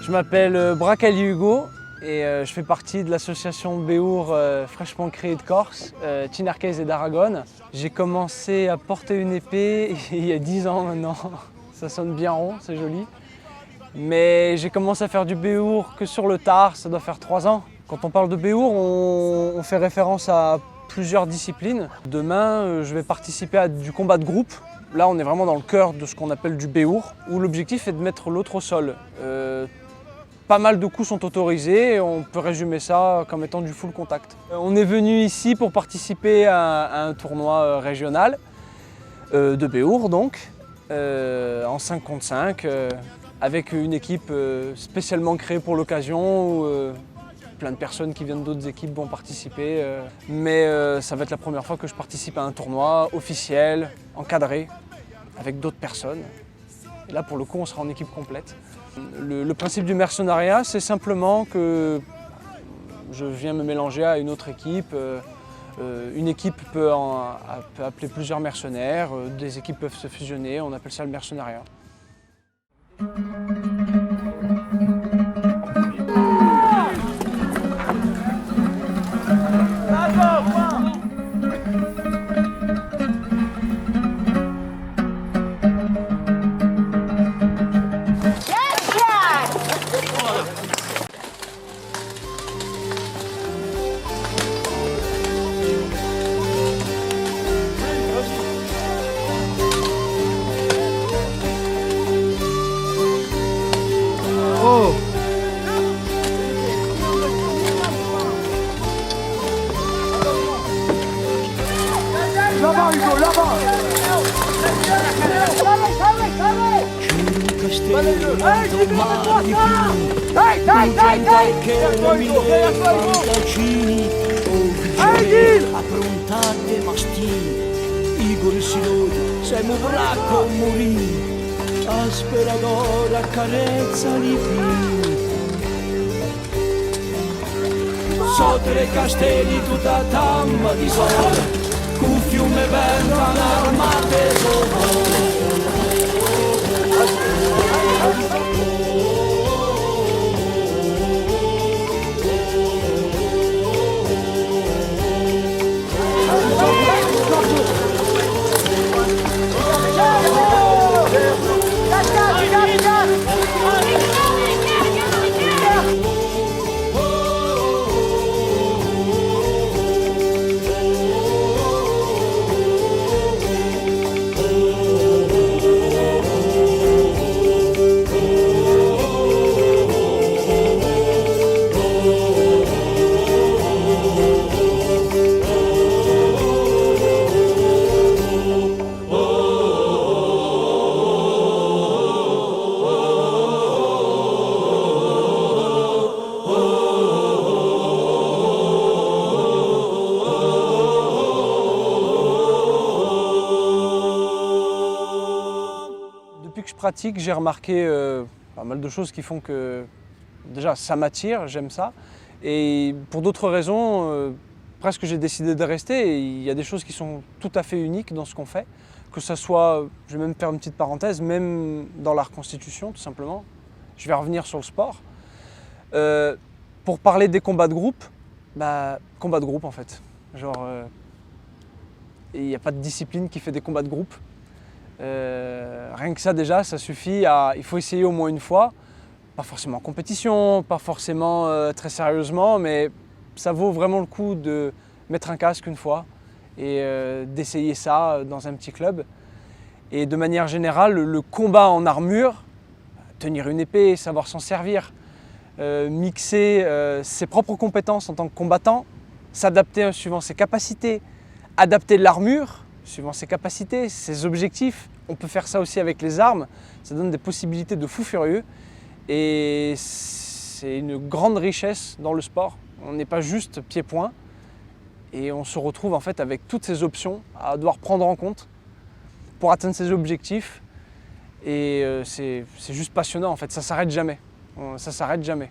Je m'appelle Bracali Hugo et je fais partie de l'association Béour fraîchement créée de Corse, Tinarkez et d'Aragon. J'ai commencé à porter une épée il y a 10 ans maintenant. Ça sonne bien rond, c'est joli. Mais j'ai commencé à faire du Béour que sur le tard, ça doit faire 3 ans. Quand on parle de Béour, on fait référence à plusieurs disciplines. Demain, je vais participer à du combat de groupe. Là, on est vraiment dans le cœur de ce qu'on appelle du Béour, où l'objectif est de mettre l'autre au sol. Pas mal de coups sont autorisés et on peut résumer ça comme étant du full contact. On est venu ici pour participer à un tournoi régional de Béour donc, en 5 contre 5, avec une équipe spécialement créée pour l'occasion où plein de personnes qui viennent d'autres équipes vont participer. Mais ça va être la première fois que je participe à un tournoi officiel, encadré, avec d'autres personnes. Et là, pour le coup, on sera en équipe complète. Le principe du mercenariat, c'est simplement que je viens me mélanger à une autre équipe. Une équipe peut appeler plusieurs mercenaires, des équipes peuvent se fusionner, on appelle ça le mercenariat. Là-bas, Hugo, là-bas! Approntate mastini, Igor Silone, siamo bracco morì, asperadora carezza di più. Sotto i castelli tutta tamma di sole, un fiume vengono armate sopra. Depuis que je pratique, j'ai remarqué pas mal de choses qui font que déjà ça m'attire, j'aime ça. Et pour d'autres raisons, presque j'ai décidé de rester. Et il y a des choses qui sont tout à fait uniques dans ce qu'on fait. Que ce soit, je vais même faire une petite parenthèse, même dans la reconstitution tout simplement. Je vais revenir sur le sport. Pour parler des combats de groupe, combat de groupe en fait. Genre, il n'y a pas de discipline qui fait des combats de groupe. Rien que ça déjà, ça suffit il faut essayer au moins une fois, pas forcément en compétition, pas forcément très sérieusement, mais ça vaut vraiment le coup de mettre un casque une fois et d'essayer ça dans un petit club. Et de manière générale, le combat en armure, tenir une épée, savoir s'en servir, mixer ses propres compétences en tant que combattant, s'adapter suivant ses capacités, adapter l'armure suivant ses capacités, ses objectifs. On peut faire ça aussi avec les armes, ça donne des possibilités de fou furieux et c'est une grande richesse dans le sport. On n'est pas juste pied-point et on se retrouve en fait avec toutes ces options à devoir prendre en compte pour atteindre ses objectifs et c'est juste passionnant en fait, ça s'arrête jamais. Ça s'arrête jamais.